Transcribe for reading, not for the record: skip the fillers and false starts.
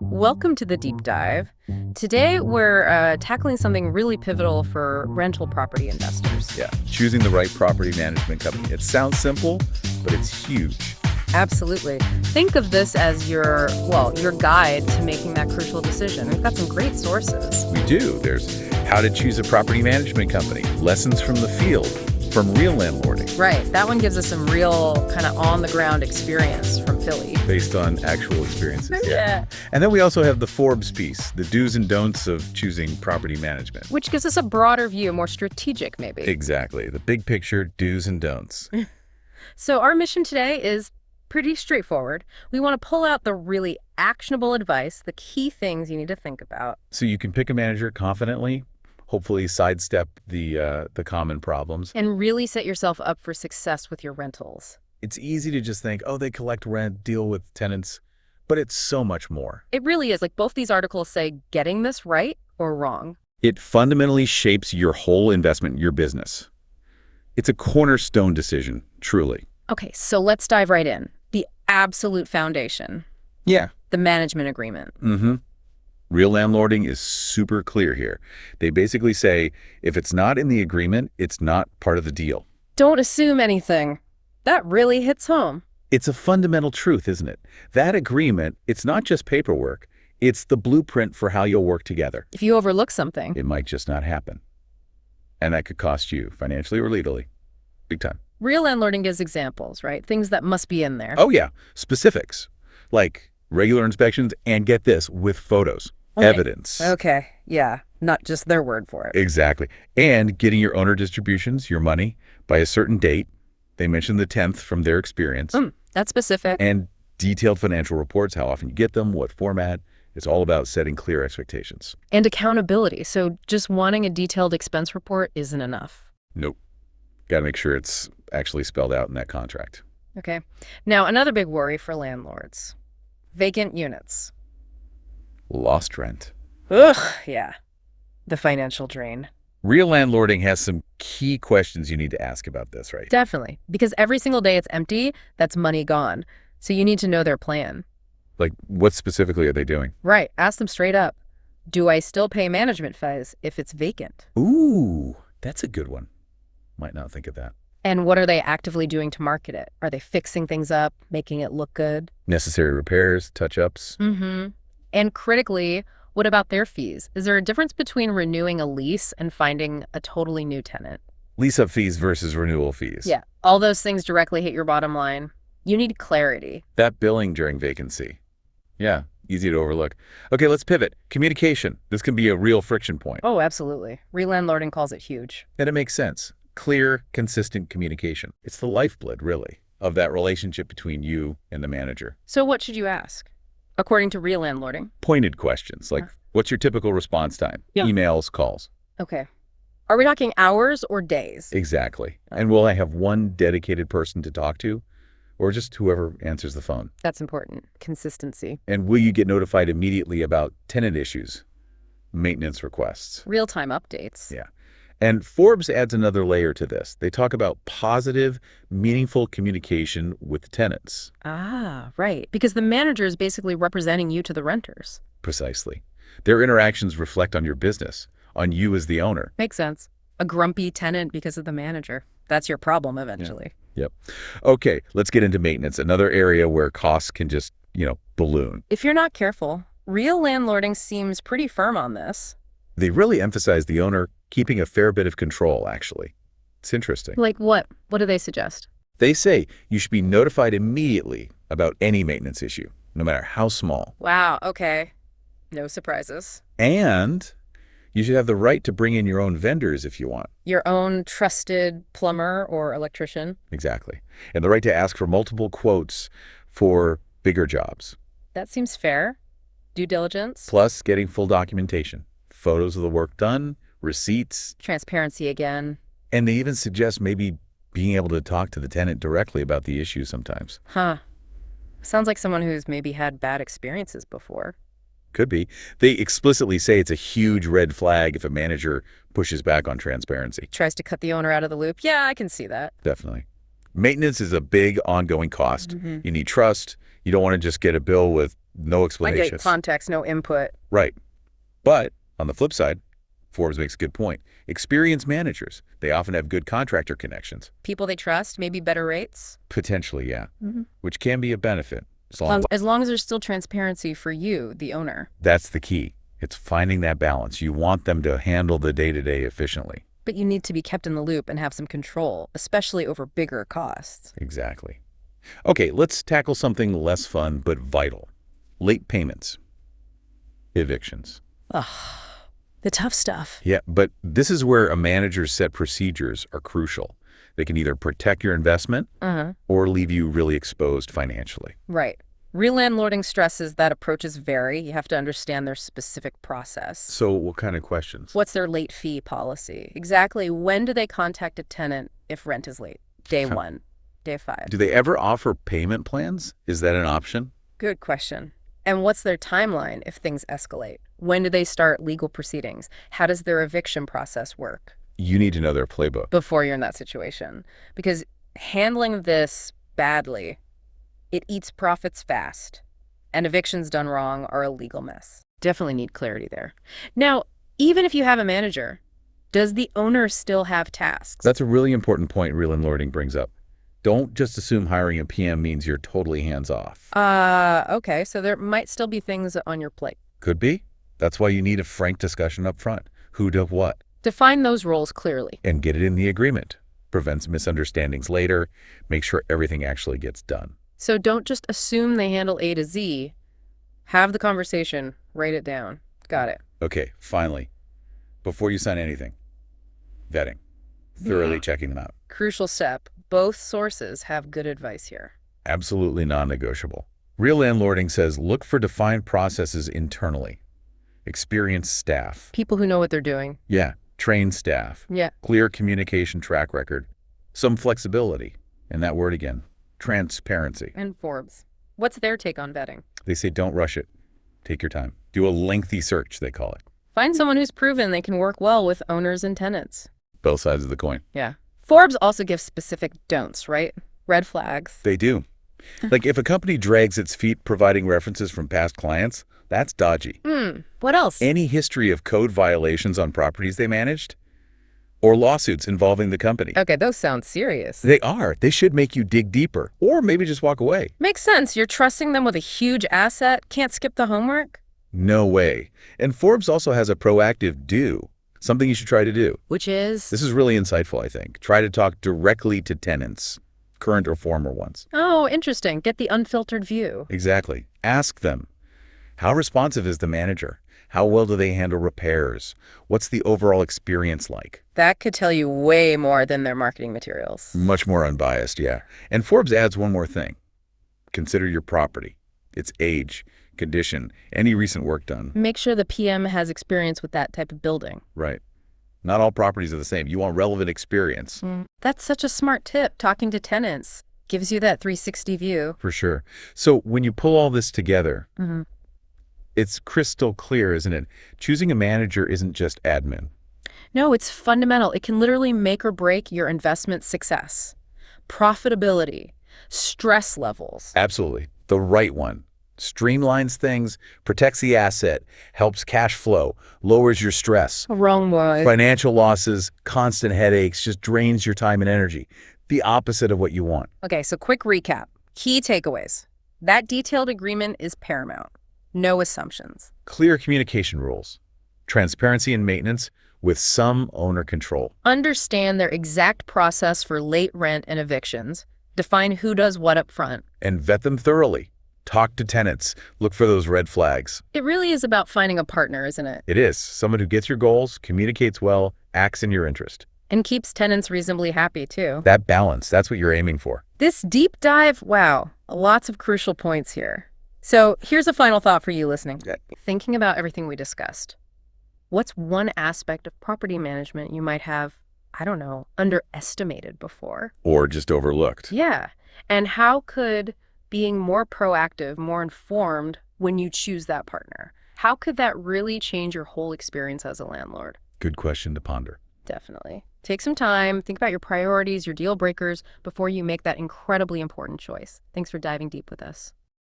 Welcome to the deep dive. Today, we're tackling something really pivotal for rental property investors. Yeah, choosing the right property management company. It sounds simple, but it's huge. Absolutely. Think of this as your guide to making that crucial decision. We've got some great sources. We do. There's how to choose a property management company, lessons from the field, from real landlording. Right. That one gives us some real kind of on-the-ground experience from Philly. Based on actual experiences. Yeah. And then we also have the Forbes piece, the do's and don'ts of choosing property management. Which gives us a broader view, more strategic maybe. Exactly. The big picture, do's and don'ts. So our mission today is pretty straightforward. We want to pull out the really actionable advice, the key things you need to think about. So you can pick a manager confidently, hopefully sidestep the common problems. And really set yourself up for success with your rentals. It's easy to just think, oh, they collect rent, deal with tenants, but it's so much more. It really is. Like both these articles say getting this right or wrong. It fundamentally shapes your whole investment, your business. It's a cornerstone decision, truly. Okay, so let's dive right in. The absolute foundation. Yeah. The management agreement. Mm-hmm. Real landlording is super clear here. They basically say, if it's not in the agreement, it's not part of the deal. Don't assume anything. That really hits home. It's a fundamental truth, isn't it? That agreement, it's not just paperwork. It's the blueprint for how you'll work together. If you overlook something, It might just not happen. And that could cost you financially or legally. Big time. real landlording gives examples, right? Things that must be in there. Oh, yeah. Specifics. Like regular inspections and get this, with photos. Okay. Evidence. Okay, yeah. Not just their word for it. Exactly. And getting your owner distributions, your money, by a certain date. They mentioned the 10th from their experience. That's specific. And detailed financial reports, how often you get them, what format. It's all about setting clear expectations. And accountability. So just wanting a detailed expense report isn't enough. Nope. Got to make sure it's actually spelled out in that contract. Okay. Now, another big worry for landlords. Vacant units. Lost rent. Ugh, yeah. The financial drain. Real landlording has some key questions you need to ask about this, right? Definitely. Because every single day it's empty, that's money gone. So you need to know their plan. Like, what specifically are they doing? Right. Ask them straight up. Do I still pay management fees if it's vacant? Ooh, that's a good one. Might not think of that. And what are they actively doing to market it? Are they fixing things up, making it look good? Necessary repairs, touch-ups. Mm-hmm. And critically, what about their fees? Is there a difference between renewing a lease and finding a totally new tenant? Lease-up fees versus renewal fees. Yeah. All those things directly hit your bottom line. You need clarity. That billing during vacancy. Yeah, easy to overlook. Okay, let's pivot. Communication. This can be a real friction point. Oh, absolutely. Relandlording calls it huge. And it makes sense. Clear, consistent communication. It's the lifeblood, really, of that relationship between you and the manager. So what should you ask? According to relandlording. Pointed questions, like, what's your typical response time? Yeah. Emails, calls. Okay. Are we talking hours or days? Exactly. And will I have one dedicated person to talk to? Or just whoever answers the phone? That's important. Consistency. And will you get notified immediately about tenant issues, maintenance requests? Real-time updates. Yeah. And Forbes adds another layer to this. They talk about positive, meaningful communication with tenants. Ah, right. Because the manager is basically representing you to the renters. Precisely. Their interactions reflect on your business, on you as the owner. Makes sense. A grumpy tenant because of the manager. That's your problem eventually. Yep. Okay, let's get into maintenance, another area where costs can just, balloon. If you're not careful, real landlording seems pretty firm on this. They really emphasize the owner keeping a fair bit of control, actually. It's interesting. Like what? What do they suggest? They say you should be notified immediately about any maintenance issue, no matter how small. Wow, okay. No surprises. And you should have the right to bring in your own vendors if you want. Your own trusted plumber or electrician. Exactly. And the right to ask for multiple quotes for bigger jobs. That seems fair. Due diligence. Plus getting full documentation. Photos of the work done, receipts. Transparency again. And they even suggest maybe being able to talk to the tenant directly about the issue sometimes. Huh. Sounds like someone who's maybe had bad experiences before. Could be. They explicitly say it's a huge red flag if a manager pushes back on transparency. Tries to cut the owner out of the loop. Yeah, I can see that. Definitely. Maintenance is a big ongoing cost. Hmm. You need trust. You don't want to just get a bill with no I get explanations. context, no input. Right. But on the flip side, Forbes makes a good point. Experienced managers, they often have good contractor connections. People they trust, maybe better rates. Potentially, yeah, Hmm. which can be a benefit. As long as there's still transparency for you, the owner. That's the key. It's finding that balance. You want them to handle the day-to-day efficiently. But you need to be kept in the loop and have some control, especially over bigger costs. Exactly. Okay, let's tackle something less fun but vital. Late payments. Evictions. Ugh, the tough stuff. Yeah, but this is where a manager's set procedures are crucial. They can either protect your investment Uh-huh. or leave you really exposed financially. Right. Real landlording stresses that approaches vary. You have to understand their specific process. So what kind of questions? What's their late fee policy? Exactly when do they contact a tenant if rent is late? Day Huh. 1, day 5. Do they ever offer payment plans? Is that an option? Good question. And what's their timeline if things escalate? When do they start legal proceedings? How does their eviction process work You need to know their playbook. before you're in that situation? Because handling this badly, it eats profits fast. And evictions done wrong are a legal mess. Definitely need clarity there. Now, even if you have a manager, does the owner still have tasks? That's a really important point real landlording brings up. Don't just assume hiring a PM means you're totally hands-off. Okay, so there might still be things on your plate. Could be. That's why you need a frank discussion up front. Who does what? Define those roles clearly. And get it in the agreement. Prevents misunderstandings later. Make sure everything actually gets done. So don't just assume they handle A to Z. Have the conversation, write it down. Got it. Okay, finally, before you sign anything, vetting. Thoroughly checking them out. Crucial step. Both sources have good advice here. Absolutely non-negotiable. Real landlording says look for defined processes internally. Experienced staff. People who know what they're doing. Yeah, trained staff. Yeah. Clear communication track record. Some flexibility. And that word again, transparency. And Forbes. What's their take on vetting? They say don't rush it. Take your time. Do a lengthy search, they call it. Find someone who's proven they can work well with owners and tenants. Both sides of the coin. Yeah. Forbes also gives specific don'ts, right? Red flags. They do. Like if a company drags its feet providing references from past clients, that's dodgy. What else? Any history of code violations on properties they managed? Or lawsuits involving the company? Okay, those sound serious. They are. They should make you dig deeper. Or maybe just walk away. Makes sense. You're trusting them with a huge asset. Can't skip the homework. No way. And Forbes also has a proactive do. Something you should try to do. Which is? This is really insightful, I think. Try to talk directly to tenants, current or former ones. Oh, interesting. Get the unfiltered view. Exactly. Ask them. How responsive is the manager? How well do they handle repairs? What's the overall experience like? That could tell you way more than their marketing materials. Much more unbiased, yeah. And Forbes adds one more thing. Consider your property, its age, condition, any recent work done. Make sure the PM has experience with that type of building. Right. Not all properties are the same. You want relevant experience. That's such a smart tip. Talking to tenants gives you that 360 view. For sure. So when you pull all this together, Mm-hmm. it's crystal clear, isn't it? Choosing a manager isn't just admin. No, it's fundamental. It can literally make or break your investment success. Profitability, stress levels. Absolutely. The right one. Streamlines things, protects the asset, helps cash flow, lowers your stress. Wrong way. Financial losses, constant headaches, just drains your time and energy. The opposite of what you want. Okay, so quick recap. Key takeaways. That detailed agreement is paramount. No assumptions. Clear communication rules. Transparency and maintenance with some owner control. Understand their exact process for late rent and evictions. Define who does what up front. And vet them thoroughly. Talk to tenants. Look for those red flags. It really is about finding a partner, isn't it? It is. Someone who gets your goals, communicates well, acts in your interest. And keeps tenants reasonably happy, too. That balance, that's what you're aiming for. This deep dive, wow, lots of crucial points here. So here's a final thought for you listening. Thinking about everything we discussed, what's one aspect of property management you might have, I don't know, underestimated before? Or just overlooked. Yeah. And how could being more proactive, more informed when you choose that partner, how could that really change your whole experience as a landlord? Good question to ponder. Definitely. Take some time, think about your priorities, your deal breakers before you make that incredibly important choice. Thanks for diving deep with us.